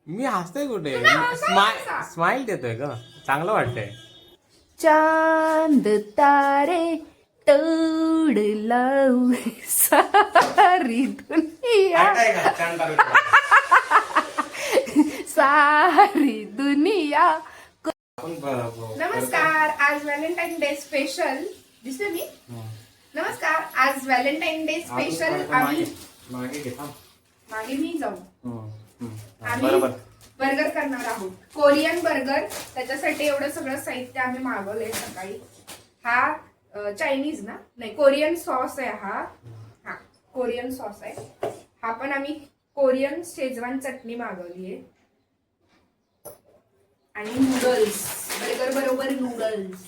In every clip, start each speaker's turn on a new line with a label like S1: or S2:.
S1: मी हसतोय कुठे? स्माइल देतोय का? चांगलं वाटतंय.
S2: चांद तारे तोड़ लाऊ सारी दुनिया सारी दुनिया. नमस्कार, आज व्हॅलेंटाईन डे स्पेशल दिसतोय मी. नमस्कार, आज व्हॅलेंटाईन डे स्पेशल आम्ही मागे मी जाऊ आम्ही बर्गर करणार आहोत, कोरियन बर्गर. त्याच्यासाठी एवढं सगळं साहित्य आम्ही मागवलंय सकाळी. हा चायनीज ना, नाही कोरियन सॉस आहे हा कोरियन सॉस आहे. हा पण आम्ही कोरियन शेजवान चटणी मागवली आहे आणि नूडल्स, बर्गर बरोबर नूडल्स.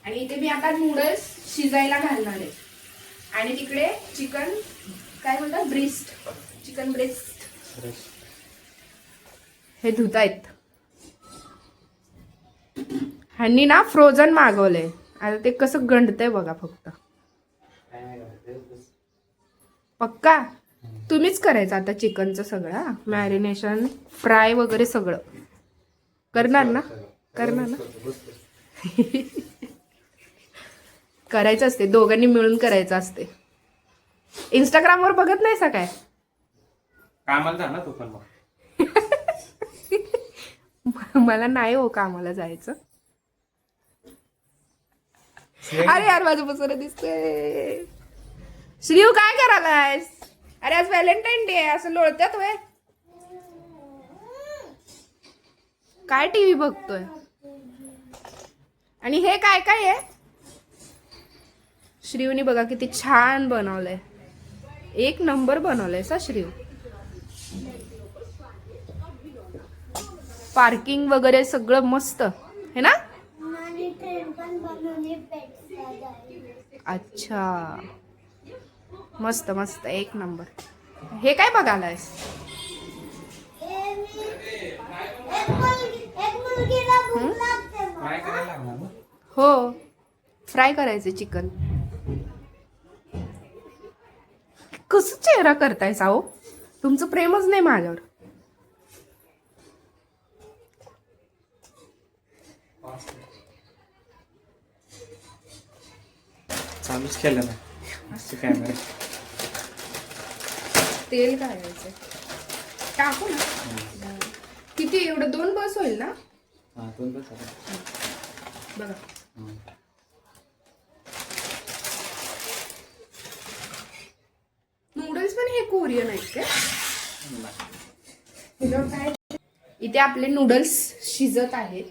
S2: आणि इथे मी आता नूडल्स शिजायला घालणार आहे. आणि तिकडे चिकन काय म्हणतात, ब्रेस्ट, चिकन ब्रेस्ट हे धुतायत. ह्यांनी ना फ्रोझन मागवलंय. आता ते कसं गंडतंय बघा. फक्त पक्का तुम्हीच करायचं आता चिकनचं सगळं मॅरिनेशन, फ्राय वगैरे सगळं करणार ना? करायचं असते, दोघांनी मिळून करायचं असते. इंस्टाग्रामवर बघत नाही सा काय?
S1: कामाला जा ना तू पण मग.
S2: मला नाही हो कामाला जायचं. अरे यार माझं बसर दिसतंय. श्रीव काय करायलायस? अरे आज व्हॅलेंटाईन डे आहे असं लोळत्यात वय. काय टीव्ही बघतोय? आणि हे काय काय आहे? श्रीवनी बघा किती छान बनवलंय. एक नंबर बनवलंय सा श्रीव. पार्किंग वगैरे सगळं मस्त है ना? अच्छा, मस्त मस्त एक नंबर. हे काय बघायलायस? हो, फ्राय करायचे चिकन. कसं चेहरा करताय साहो? तुमचं प्रेमच नाही माझ्यावर.
S1: चालूच केलं ना कॅमेरा.
S2: तेल घालायचं, टाकू ना. किती एवढं 2 बस होईल ना? बघा नूडल्स पण हे कोरियन आहेत काय? इथे आपले नूडल्स शिजत आहेत.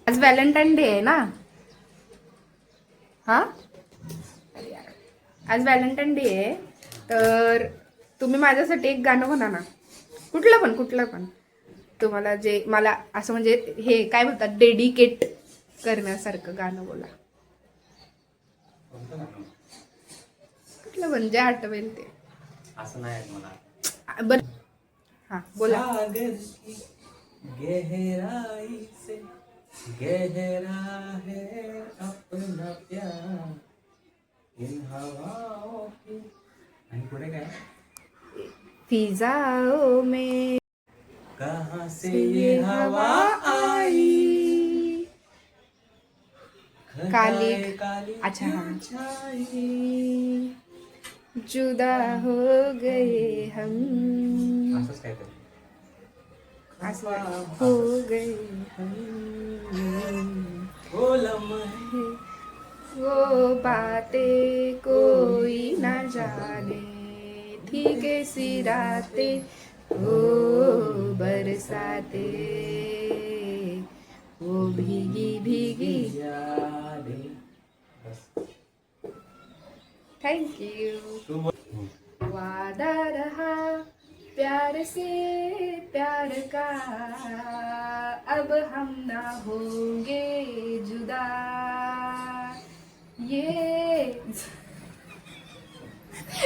S2: आज व्हॅलेंटाईन डे आहे ना? हा, आज व्हॅलेंटाईन डे आहे. तर तुम्ही माझ्यासाठी एक गाणं म्हणा ना, कुठलं पण तुम्हाला जे मला असं म्हणजे हे काय म्हणतात डेडिकेट करण्यासारखं गाणं बोला. कुठलं पण जे आठवेल ते.
S1: असं नाही मला.
S2: बर हा बोला.
S1: गहराई से गहरा है अपना प्यार इन हवाओं की. आणि पुढे काय?
S2: फिजाओं में
S1: कहाँ से ये हवा आई
S2: काली.
S1: काली
S2: अच्छा हाँ.
S1: छाई.
S2: जुदा हो गए हम,
S1: असंच काय तरी.
S2: असं हो गए हम,
S1: वो लम्हे
S2: वो बातें कोई ना जाने थी कैसी रातें वो बरसाते वो भीगी भीगी.
S1: यादें.
S2: Thank you. वादा रहा प्यार से प्यार का, अब हम ना होंगे जुदा. ये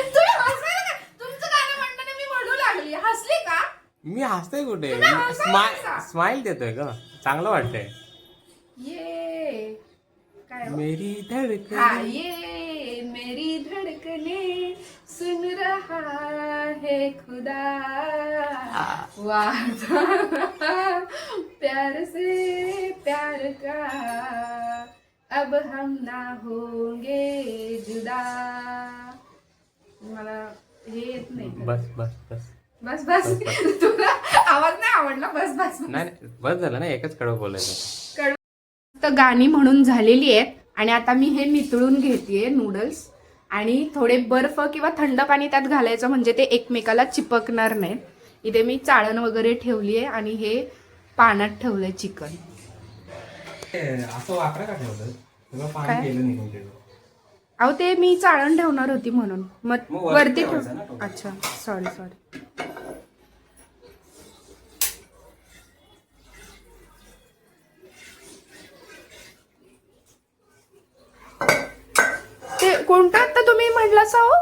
S2: तुम्ही हसले का? तुमचं गाणं म्हणताना मी म्हणू लागली, हसली का?
S1: मी हसतोय कुठे?
S2: तुम्ही हसायला का?
S1: स्माइल देतोय का? चांगलं वाटतंय.
S2: ये काय
S1: मेरी
S2: हा,
S1: धडकन.
S2: ये मेरी धड़कने सुन रहा रहा है खुदा वादा प्यार से प्यार का अब हम ना होंगे जुदा. मला हे येत नाही.
S1: बस बस बस
S2: बस बस तुला आवाज नाही आवडला. बस बस
S1: नाही बस झालं ना, एकच कडव बोलायचं.
S2: तर गाणी म्हणून झालेली आहेत आणि आता मी हे नितळून घेतेय नूडल्स आणि थोडे बर्फ किंवा थंड पाणी त्यात घालायचं म्हणजे ते एकमेकाला चिपकणार नाहीत. इथे मी चाळण वगैरे ठेवली आहे आणि हे पाण्यात ठेवलंय चिकन.
S1: असं वाकडं का ठेवलं तुला? पाणी गेलं निघून गेलं.
S2: अहो ते मी चाळण ठेवणार होती म्हणून मग वरती ठेव. अच्छा सॉरी सॉरी. ते कोणतं आता तुम्ही म्हणलं सा हो?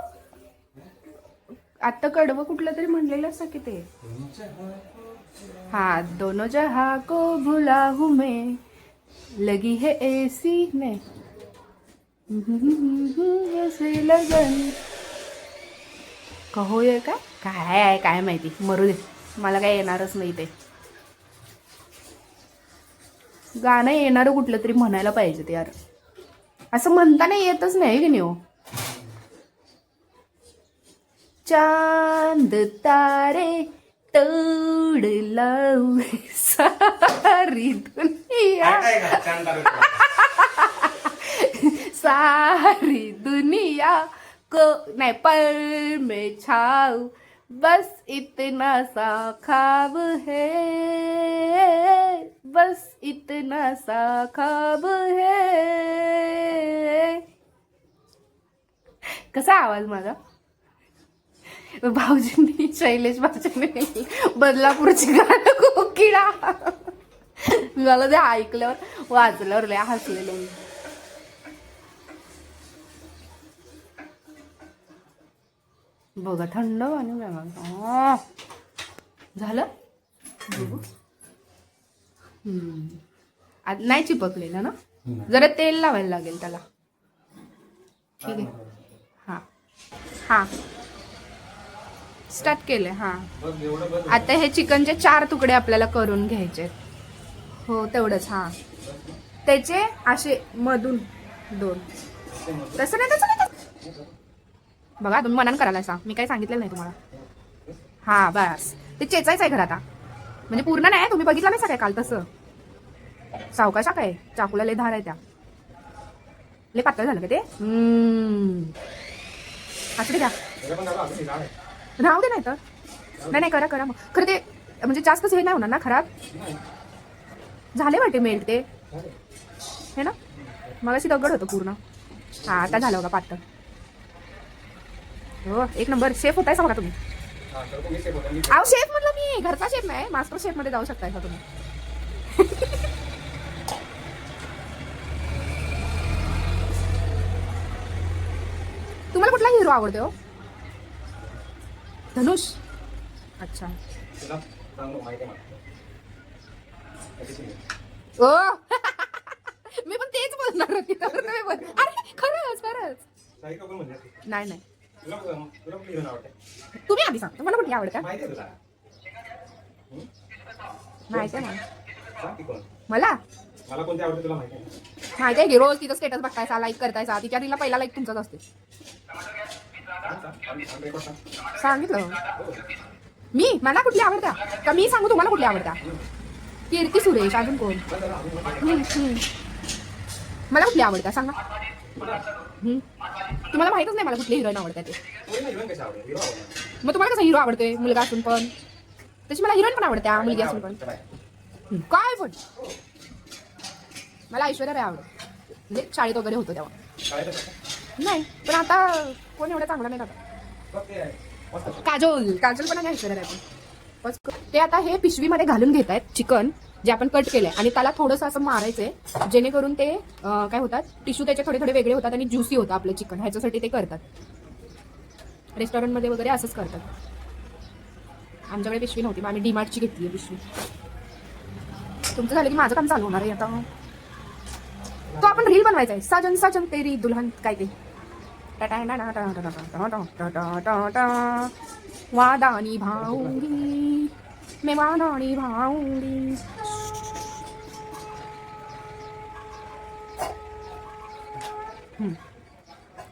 S2: आता कडवं कुठलं तरी म्हणलेलं असं की ते हा दोनों जहां को भुला हूं मैं लगी है ऐसी में ऐसे लगन कहो ये काय आहे काय माहिती. मरू दे, मला काय येणारच नाही. ते गाणं येणारं कुठलं तरी म्हणायला पाहिजे ते यार. असं म्हणताना येतच नाही की नाही हो. चांद तारे तोड़ लाऊ सारी दुनिया सारी दुनिया को नहीं पल में छाऊ बस इतना सा ख्वाब है बस इतना सा ख्वाब है. कसा आवाज माझा? भाऊजींनी शैलेश भाऊजींनी बदलापूरची गाणं कोकिळा मला ते ऐकल्यावर वाजल्यावर लय हसलेलो मी. बघा थंड आणि वेगळं झालं. नाही चिपकलेलं ना. जरा तेल लावायला लागेल त्याला. ठीक आहे. हा हा स्टार्ट केले. हा आता हे चिकनचे 4 तुकडे आपल्याला करून घ्यायचे. हो तेवढंच. हा त्याचे असे मधून 2. तसं नाही तसं नाही. बघा तुम्ही मनान करायला सांग, मी काही सांगितलेलं नाही तुम्हाला. हा बस ते चेचायचं आहे घर आता. म्हणजे पूर्ण नाही. तुम्ही बघितलं नाही काय काल तसं सावकाशा काय चाकूला लय धार आहे त्या. लय पातळ झालं का ते. असं द्या राहू दे. नाही तर नाही करा करा मग. खरं ते म्हणजे जास्तच हे नाही होणार ना खराब. झाले वाटे मेल्ट ते हे ना. मग अशी दगड होतं पूर्ण. हा आता झालं बघा पातळ. हो एक नंबर. शेफ होताय बघा तुम्ही. अहो शेफ म्हणलं मी, घरचा शेफ नाही, मास्टर शेफ मध्ये जाऊ शकताय का तुम्ही. तुम्हाला कुठला हिरो आवडतो? धनुष. अच्छा ओ मी पण तेच बोलणार होती. अरे खरंच खरंच नाही नाही. तुम्ही आधी सांग तुम्हाला कुठली आवडते. माहिती आहे मला कोणती आवडते तुला माहिती आहे की रोज तिचा स्टेटस बघतायचा, लाईक करतायचा. तिच्या तिला पहिला लाईक तुमचाच असते. सांगितलं मी. मला कुठली आवडत्या का मी सांगू तुम्हाला कुठली आवडत्या? कीर्ती सुरेश. अजून कोण? मला कुठली आवडत्या सांगा. तुम्हाला माहितच नाही मला कुठली हिरोईन आवडते ते. मग तुम्हाला कसं हिरो आवडतोय मुलगा असून पण? तशी मला हिरोईन पण आवडत्या मुलगी असून पण. काय पण मला ऐश्वर्या राय आवडत. म्हणजे शाळेत वगैरे होतो तेव्हा. नाही पण आता कोण एवढं चांगला नाही आता. काजोल पण आणि ऐश्वर्या राय पण. ते आता हे पिशवीमध्ये घालून घेत आहेत चिकन जे आपण कट केलंय आणि त्याला थोडंसं असं मारायचंय जेणेकरून ते काय होतात टिश्यू त्याचे थोडे थोडे वेगळे होतात आणि ज्युसी होतं आपलं चिकन. ह्याच्यासाठी ते करतात. रेस्टॉरंटमध्ये वगैरे असंच करतात. आमच्याकडे पिशवी नव्हती मग आम्ही डीमार्टची घेतली आहे पिशवी. तुमचं झालं की माझं काम चालू होणार आहे आता. तो आपण रील बनवायचा आहे. साजन साजन तेरी दुल्हन काय ते वादानी भाऊंगी मैं वादानी भाऊंगी.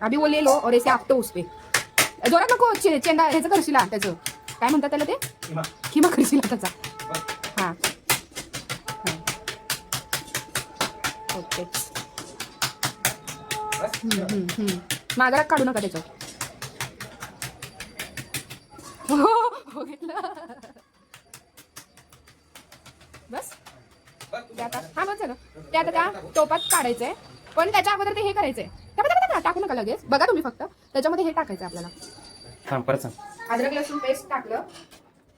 S2: अभी वो ले लो और ऐसे आपटो उस पे. जोरात नको चेंडा ह्याचं करशील त्याचं काय म्हणतात त्याला ते किंवा करशील त्याचा. हा ओके. माझा काढू नका त्याच्यात. हो घेतलं बस. ते आता हा बस झालं. ते आता त्या टोपात काढायचंय पण त्याच्या अगोदर ते हे करायचंय. टाकू नका लगेच बघा तुम्ही फक्त त्याच्यामध्ये हे टाकायचं आपल्याला. अद्रक लसूण पेस्ट टाकलं.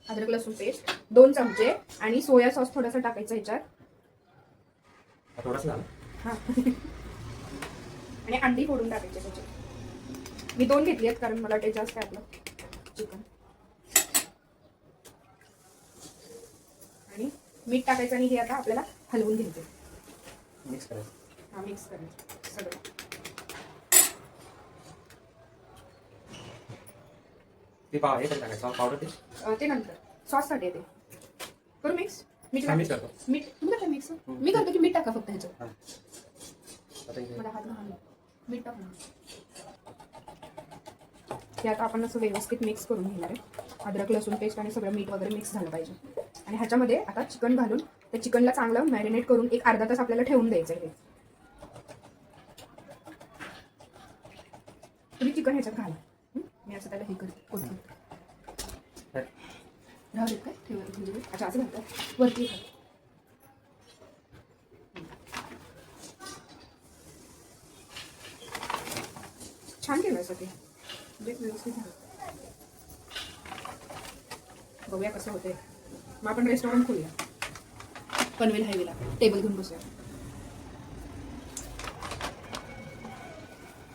S2: अद्रक लसूण पेस्ट 2 चमचे आणि सोया सॉस थोडासा टाकायचा ह्याच्यात. हा आणि अंडी फोडून टाकायचे त्याच्यात. मी 2 घेतली आहेत कारण मला टेस्ट जास्त आहे आपलं चिकन. आणि मीठ टाकायचं आणि हे आता आपल्याला हलवून घ्यायचं. मिक्स करायचं. हा मिक्स करायचं सगळं.
S1: ते पावडर
S2: ते नंतर सॉस साठी येते. करू मिक्स. मीठ
S1: करतो.
S2: मीठ तुम्ही करता मिक्स. मी करतो की मीठ टाका फक्त ह्याच्यात. मला हात घालून मीठ टाकून हे आता आपण असं व्यवस्थित मिक्स करून घेणार आहे. अद्रक लसूण पेस्ट आणि सगळं मीठ वगैरे मिक्स झालं पाहिजे. आणि ह्याच्यामध्ये आता चिकन घालून त्या चिकनला चांगलं मॅरिनेट करून एक अर्धा तास आपल्याला ठेवून द्यायचं आहे. तुम्ही चिकन ह्याच्यात घाला. मी असं त्याला हे करते. राहू देत काय ठेवत म्हणजे अच्छा असं घालतात वरती. छान केलं असं ते म्हणजे व्यवस्थित झालं. बघूया कसं होतंय. मग आपण रेस्टॉरंट खोलूया पनवेल हायवेला. टेबल घेऊन बसूया.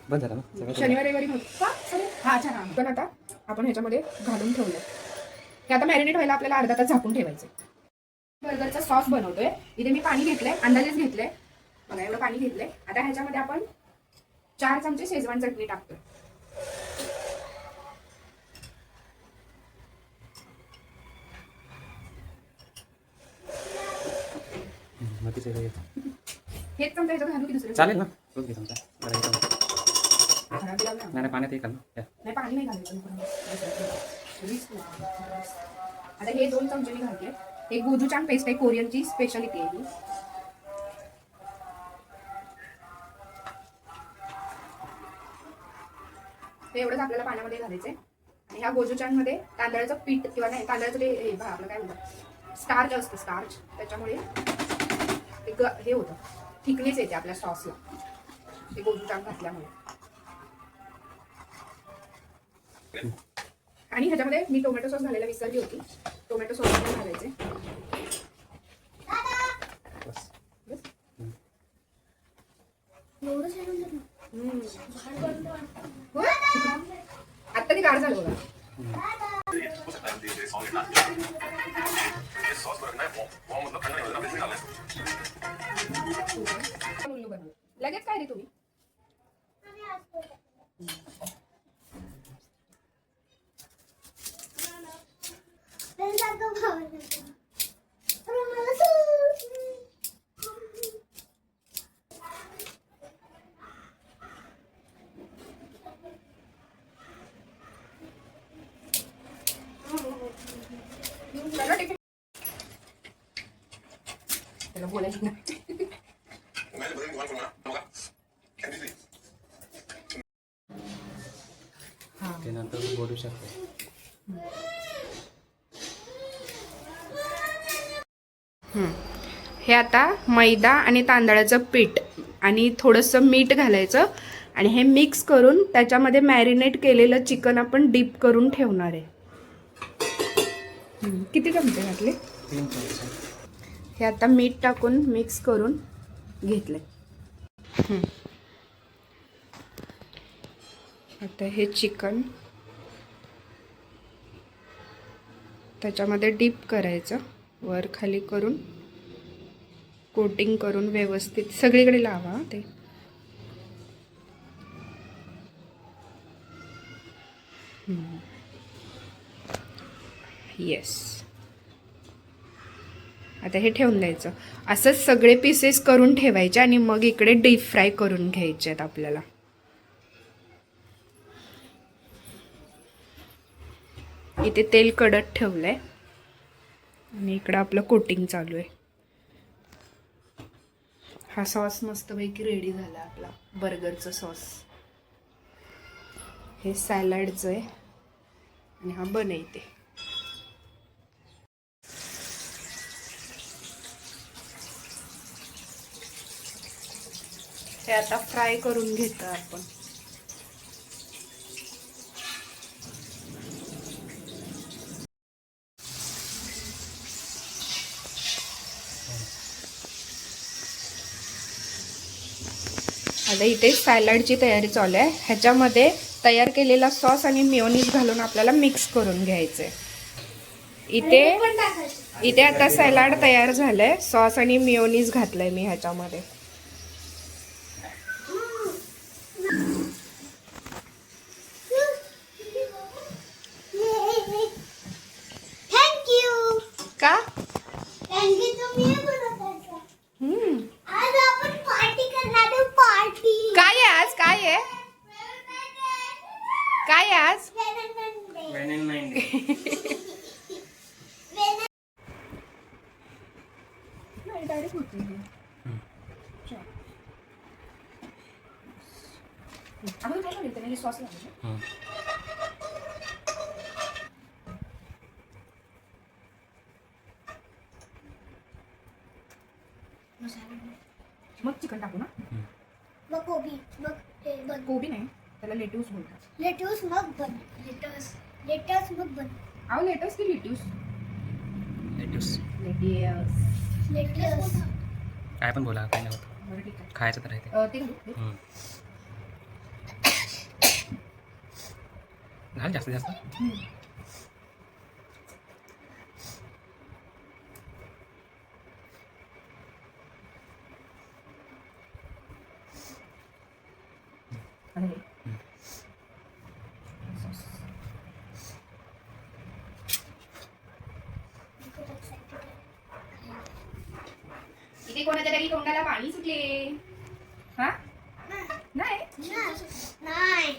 S1: बंद झालं ना
S2: शनिवार रविवारी हा अच्छा हा. पण आता आपण ह्याच्यामध्ये घालून ठेवलं. हे आता मॅरिनेट व्हायला आपल्याला अर्धा तास झाकून ठेवायचं. बर्गरचा सॉस बनवतोय. इथे मी पाणी घेतलंय अंदाजेच घेतलंय बघा एवढं पाणी घेतलंय. आता ह्याच्यामध्ये आपण 4 चमचे शेजवान चटणी टाकतोय. हेच चमचा ह्याच्यात घालू की दुसरं
S1: चालेल ना.
S2: नाही
S1: पाण्यात हे घालू.
S2: नाही पाणी नाही घालायचं. आता हे 2 चमचे मी घालते. एक गोचूचान पेस्ट आहे कोरियनची स्पेशालिटी आहे ही. हे एवढंच आपल्याला पाण्यामध्ये घालायचंय. आणि ह्या गोचूचान मध्ये तांदळाचं पीठ किंवा नाही तांदळाचं ते आपलं काय म्हणतात स्टार्च असतं. स्टार्च त्याच्यामुळे हे होतं थिकनेस येते आपल्या सॉसला ते गोचूचान घातल्यामुळे. आणि ह्याच्यामध्ये मी टोमॅटो सॉस घालायला विसरली होती. टोमॅटो सॉस घालायचे. आता ती गार झालं बघा. लगेच काय रे तुम्ही. त्याला बोलायचं नाही.
S1: ते नंतर बोलू शकतो.
S2: हे आता मैदा आणि तांदळाचं पीठ आणि थोडंसं मीठ घालायचं आणि हे मिक्स करून त्याच्यामध्ये मॅरिनेट केलेलं चिकन आपण डीप करून ठेवणार आहे. किती चमचे घातले.
S1: 3 चमचे.
S2: हे आता मीठ टाकून मिक्स करून घेतले. आता हे चिकन त्याच्यामध्ये डीप करायचं. वर खाली करून कोटिंग करून व्यवस्थित सगळीकडे लावा ते. येस. आता हे ठेवून द्यायचं. असंच सगळे पीसेस करून ठेवायचे आणि मग इकडे डीप फ्राय करून घ्यायचे आहेत आपल्याला. इथे तेल कडत ठेवलंय आणि इकडं आपलं कोटिंग चालू आहे. हा सॉस मस्तपैकी रेडी झाला आपला बर्गरचा सॉस. हे सॅलडचं आहे आणि हा बन इथे. हे आता फ्राय करून घेतो आपण. आता इथे सॅलडची तयारी चालू आहे. ह्याच्यामध्ये तयार केलेला सॉस आणि मेयोनीज घालून आपल्याला मिक्स करून घ्यायचंय. इथे आता सॅलड तयार झालंय. सॉस आणि मेयोनीज घातलंय मी ह्याच्यामध्ये. का? काय आहे आज? काय आहे? काय आहे आज? मग चिकन टाकू ना.
S3: मग कोबी मग हे बन.
S2: कोबी नाही, त्याला लेट्यूस बोलतात.
S3: लेट्यूस मग बन. लेट्यूस मग बन.
S2: आव लेट्यूस की लेट्यूस?
S1: लेट्यूस.
S3: लेट्यूस
S1: काय पण बोला, काय नाही होत.
S2: बरं ठीक आहे.
S1: खायचं तर आहे ते.
S2: ते घालू?
S1: घाल जास्त जास्त.
S2: इथे कोणाच्या तरी तोंडाला पाणी सुटले. हा नाही
S3: नाही.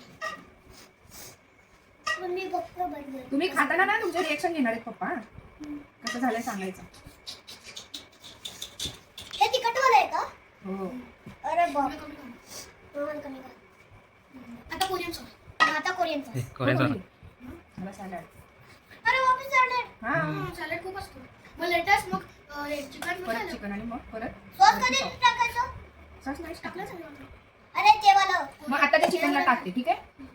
S3: मी फक्त बनवलं.
S2: तुम्ही खाताना ना तुमचं रिएक्शन घेणार आहेत पप्पा. कसं झालंय सांगायचं.
S3: हे तिखटवालं आहे का?
S2: हो.
S3: अरे बाप. कमी कर. आता कोरियन सॉस. आता कोरियन सॉस.
S1: Korean sauce.
S2: मला सॅलड.
S3: अरे वापस सॅलड.
S2: हा
S3: सॅलड खूप असतो. मग लेट्स मग चिकन
S2: परत चिकन आणि मग परत
S3: सॉस कधी टाकायचं?
S2: सॉस नाही
S3: टाकलं
S2: टाकलं.
S3: सगळं. अरे ते वाला.
S2: मग आता त्या चिकनला टाकते. ठीक आहे.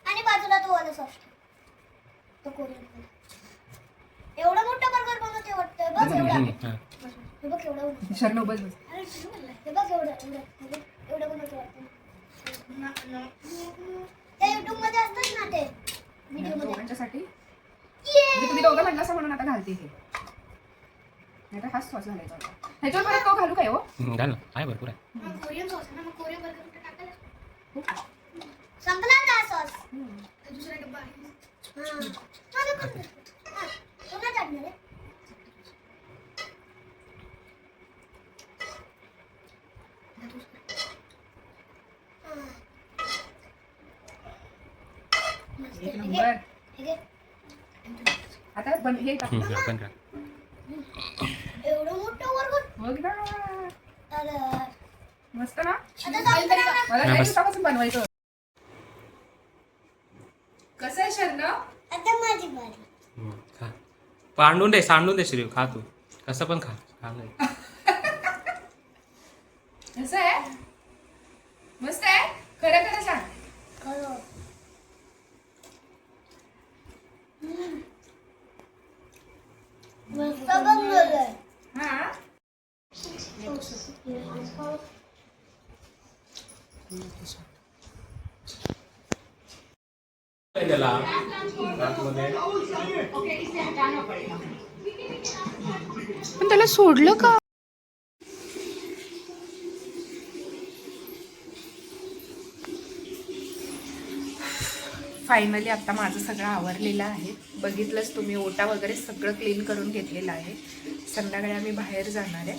S3: आणि बाजूला तो वाला सॉस. तो कोरियन. एवढा मोठा बर्गर बनवते वाटतं. बघ एवढा. हे बघ एवढा बनवते.
S2: शर्नो बस बस.
S3: अरे हे बघ एवढं बनवते वाटतं. त्या YouTube मध्ये असतात ना ते व्हिडिओ मध्ये.
S2: दोघांच्यासाठी म्हणजे तुम्ही दोघं म्हणलं असं म्हणून आता घालते हे. नाही तर हाच सॉस घालायचा होता. ह्याच्यावर परत तो घालू काय हो?
S1: घाल ना, आहे भरपूर आहे.
S3: कोरियन सॉस आहे ना. मग कोरियन बर्गर कुठे टाकायला? संपला ना सॉस. दुसरा डब्बा आहे. हां. पुन्हा टाकणार आहे.
S2: एक नंबर.
S3: ठीक आहे.
S2: आता बन हे टाक.
S1: पण का
S3: एवढं मोठं बर्गर.
S2: बघ ना.
S3: अरे
S2: मस्त ना.
S3: आता संपला ना.
S2: मला
S1: हा,
S2: काही
S1: बस.
S2: दिवसापासून बनवायचं. कसं आहे शर्नो?
S3: आता माझी बारी.
S1: खा. सांडून दे श्री. खा तू कसं पण खा. खा नाही.
S2: कसं आहे? मस्त आहे. खरं खरं सांग.
S3: खरं. मस्त बनवलंय.
S2: हा
S1: त्याला
S2: पण त्याला सोडलं का? फायनली आता माझं सगळं आवरलेलं आहे. बघितलंच तुम्ही, ओटा वगैरे सगळं क्लीन करून घेतलेलं आहे. संध्याकाळी आम्ही बाहेर जाणार आहे.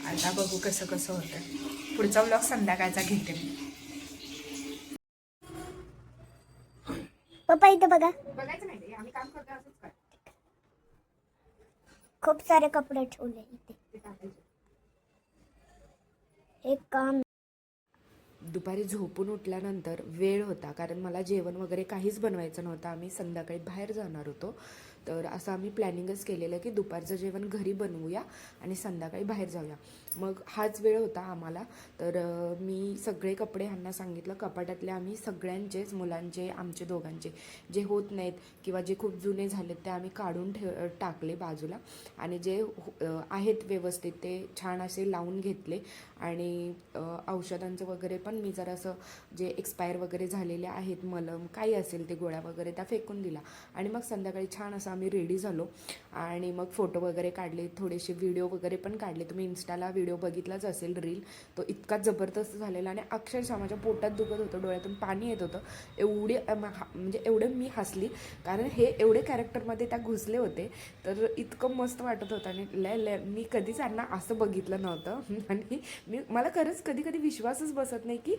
S2: आता बघू कसं कसं होतं. पुढचा व्लॉग संध्याकाळचा घेते मी.
S3: पप्पा इथे बघा,
S2: बघायचं नाही रे, आम्ही काम करतो असंच काय.
S3: खूप सारे कपडे ठेवले इथे.
S2: ते टाकायचं.
S3: एक काम.
S4: दुपारी झोपून उठल्यानंतर वेळ होता, कारण मला जेवण वगैरे काहीच बनवायचं नव्हतं. आम्ही संध्याकाळी बाहेर जाणार होतो, तर असं आम्ही प्लॅनिंगच केलेलं की दुपारचं जेवण घरी बनवूया आणि संध्याकाळी बाहेर जाऊया. मग हाच वेळ होता आम्हाला. तर मी सगळे कपडे ह्यांना सांगितलं, कपाटातले आम्ही सगळ्यांचेच, मुलांचे, आमचे दोघांचे, जे होत नाहीत किंवा जे खूप जुने झालेत ते आम्ही काढून टाकले बाजूला, आणि जे आहेत व्यवस्थित ते छान असे लावून घेतले. आणि औषधांचं वगैरे पण मी जरासं जे एक्सपायर वगैरे झालेले आहेत, मलम काही असेल ते गोळ्या वगैरे त्या फेकून दिला. आणि मग संध्याकाळी छान असं आम्ही रेडी झालो आणि मग फोटो वगैरे काढले, थोडेसे व्हिडिओ वगैरे पण काढले. तुम्ही इन्स्टाला व्हिडिओ बघितलाच असेल, रील, तो इतका जबरदस्त झालेला आणि अक्षरशः माझ्या पोटात दुखत होतं, डोळ्यातून पाणी येत होतं. म्हणजे एवढं मी हसली, कारण हे एवढे कॅरेक्टरमध्ये त्या घुसले होते, तर इतकं मस्त वाटत होतं. आणि मी कधीच त्यांना असं बघितलं नव्हतं. आणि मला खरंच कधी कधी विश्वासच बसत नाही की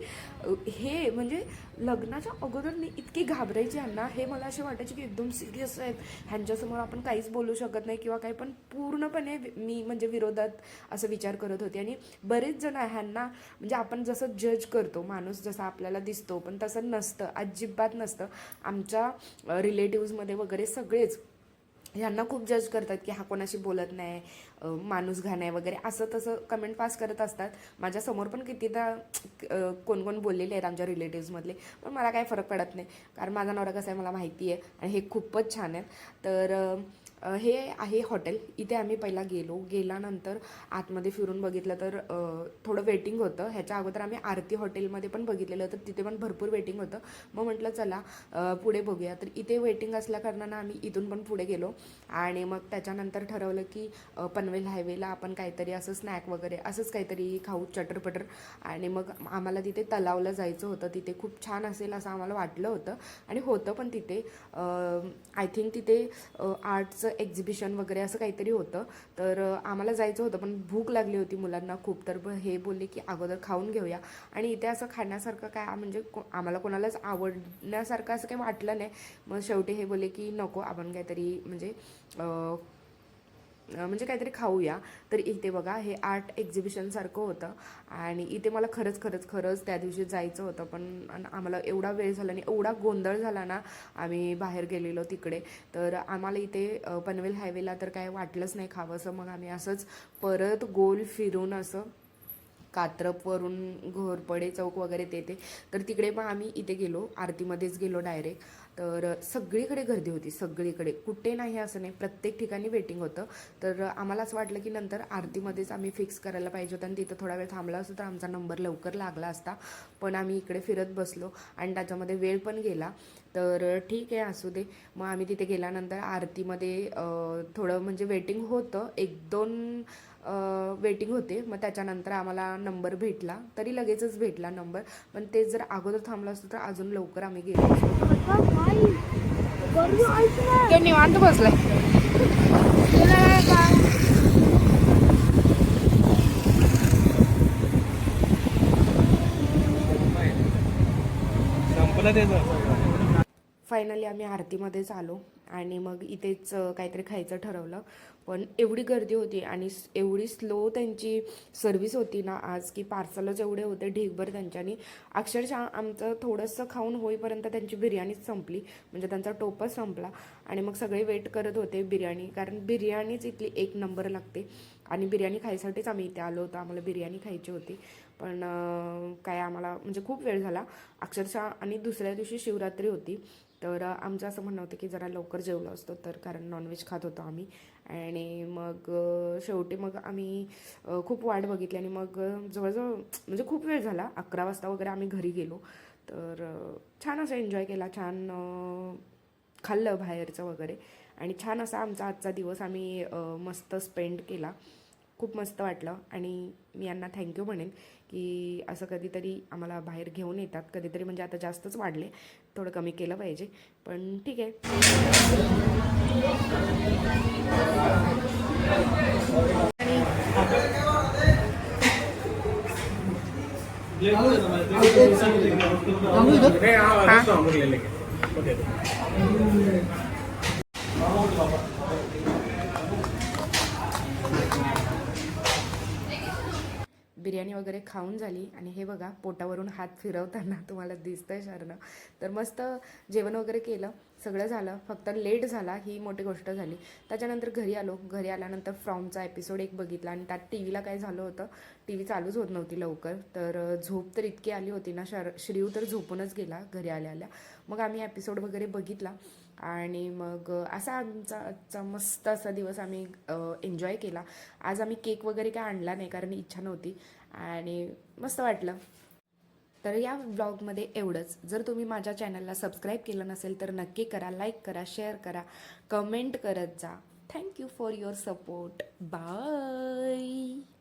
S4: हे म्हणजे लग्नाच्या अगोदर मी इतकी घाबरायची ह्यांना. हे मला असे वाटायचे की एकदम सिरियस आहेत, ह्यांच्यासमोर आपण काहीच बोलू शकत नाही किंवा काही, पण पूर्णपणे मी म्हणजे विरोधात असं विचार करत होते. आणि बरेच जण ह्यांना म्हणजे आपण जसं जज करतो, माणूस जसा आपल्याला दिसतो, पण तसं नसतं, अजिबात नसतं. आमच्या रिलेटिव्समध्ये वगैरे सगळेच ह्यांना खूप जज करतात की हा कोणाशी बोलत नाही, माणूस घाण आहे वगैरे, असं तसं कमेंट पास करत असतात. माझ्यासमोर पण कितीदा कोण कोण बोललेले आहेत आमच्या रिलेटिव्समधले, पण मला काही फरक पडत नाही, कारण माझा नवरा कसा आहे मला माहिती आहे आणि हे खूपच छान आहेत. तर हे आहे हॉटेल. इथे आम्ही पहिला गेल्यानंतर आतमध्ये फिरून बघितलं तर थोडं वेटिंग होतं. ह्याच्या अगोदर आम्ही आरती हॉटेलमध्ये पण बघितलेलं, तर तिथे पण भरपूर वेटिंग होतं. मग म्हटलं चला पुढे बघूया, तर इथे वेटिंग असल्याकारणानं आम्ही इथून पण पुढे गेलो. आणि मग त्याच्यानंतर ठरवलं की पनवेल हायवेला आपण काहीतरी असं स्नॅक वगैरे असंच काहीतरी खाऊ, चटरपटर. आणि मग आम्हाला तिथे तलावला जायचं होतं. तिथे खूप छान असेल असं आम्हाला वाटलं होतं आणि होतं पण तिथे. आय थिंक तिथे आर्टचं एक्झिबिशन वगैरे असं काहीतरी होतं. तर आम्हाला जायचं होतं, पण भूक लागली होती मुलांना खूप. तर हे बोलले की अगोदर खाऊन घेऊया. आणि इथे असं खाण्यासारखं काय म्हणजे आम्हाला कोणालाच आवडण्यासारखं असं काही वाटलं नाही. मग शेवटी हे बोलले की नको, आपण काहीतरी म्हणजे काहीतरी खाऊया. तर इथे बघा, हे आर्ट एक्झिबिशनसारखं होतं आणि इथे मला खरंच त्या दिवशी जायचं होतं, पण आम्हाला एवढा वेळ झाला आणि एवढा गोंधळ झाला ना, आम्ही बाहेर गेलेलो तिकडे. तर आम्हाला इथे पनवेल हायवेला तर काय वाटलंच नाही खावंसं. मग आम्ही असंच परत गोल फिरून असं कात्रपवरून घोरपडे चौक वगैरे ते तर तिकडे पण आम्ही इथे गेलो, आरतीमध्येच गेलो डायरेक्ट. तर सगळीकडे गर्दी होती, सगळीकडे, कुठे नाही असं नाही, प्रत्येक ठिकाणी वेटिंग होतं. तर आम्हाला असं वाटलं की नंतर आरतीमध्येच आम्ही फिक्स करायला पाहिजे होतं आणि तिथं थोडा वेळ थांबला असतो तर आमचा नंबर लवकर लागला असता. पण आम्ही इकडे फिरत बसलो आणि त्याच्यामध्ये वेळ पण गेला. तर ठीक आहे, असू दे. मग आम्ही तिथे गेल्यानंतर आरतीमध्ये थोडं म्हणजे वेटिंग होतं, 1-2 वेटिंग होते. मग त्याच्यानंतर आम्हाला नंबर भेटला, तरी लगेचच भेटला नंबर, पण ते जर अगोदर थांबलं असतं तर अजून लवकर आम्ही गेलो असतो.
S2: तो निवांत बसलाय.
S1: संपलं त्याचं.
S4: फायनली आम्ही आरतीमध्येच आलो आणि मग इथेच काहीतरी खायचं ठरवलं. पण एवढी गर्दी होती आणि एवढी स्लो त्यांची सर्व्हिस होती ना आज, की पार्सलच एवढे होते ढीगभर त्यांच्यानी. अक्षरशः आमचं थोडंसं खाऊन होईपर्यंत त्यांची बिर्याणीच संपली, म्हणजे त्यांचा टोपच संपला. आणि मग सगळे वेट करत होते बिर्याणी, कारण बिर्याणीच इथली 1 नंबर लागते आणि बिर्याणी खायसाठीच आम्ही इथे आलो होतो. आम्हाला बिर्याणी खायची होती, पण काय आम्हाला म्हणजे खूप वेळ झाला अक्षरशः. आणि दुसऱ्या दिवशी शिवरात्री होती, तर आमचं असं म्हणणं होतं की जरा लवकर जेवलो असतो, तर कारण नॉनव्हेज खात होतो आम्ही. आणि मग शेवटी मग आम्ही खूप वाट बघितली आणि मग जवळजवळ म्हणजे खूप वेळ झाला, 11 वाजता वगैरे आम्ही घरी गेलो. तर छान असं एन्जॉय केला, छान खाल्लं बाहेरचं वगैरे आणि छान असा आमचा आजचा दिवस आम्ही मस्त स्पेंड केला. खूप मस्त वाटलं आणि मी यांना थँक्यू म्हणेन की असं कधीतरी आम्हाला बाहेर घेऊन येतात. कधीतरी म्हणजे आता जास्तच वाढले, थोडं कमी केलं पाहिजे, पण ठीक आहे. बिर्याणी वगैरे खाऊन झाली आणि हे बघा पोटावरून हात फिरवताना तुम्हाला दिसतंय शरणं. तर मस्त जेवण वगैरे केलं, सगळं झालं, फक्त लेट झाला ही मोठी गोष्ट झाली. त्याच्यानंतर घरी आलो. घरी आल्यानंतर फ्रॉमचा एपिसोड एक बघितला आणि त्यात टी व्हीला काय झालं होतं, टी व्ही चालूच होत नव्हती लवकर. तर झोप तर इतकी आली होती ना, श्रीव तर झोपूनच गेला घरी आल्या. मग आम्ही एपिसोड वगैरे बघितला आणि मग असा आमचा मस्त असा दिवस आम्ही एन्जॉय केला. आज आम्ही केक वगैरे काय आणला नाही कारण इच्छा नव्हती आणि मस्त वाटलं. तर या ब्लॉगमध्ये एवढंच. जर तुम्ही माझ्या चॅनलला सबस्क्राईब केलं नसेल तर नक्की करा, लाईक करा, शेअर करा, कमेंट करत जा. Thank you for your support. Bye.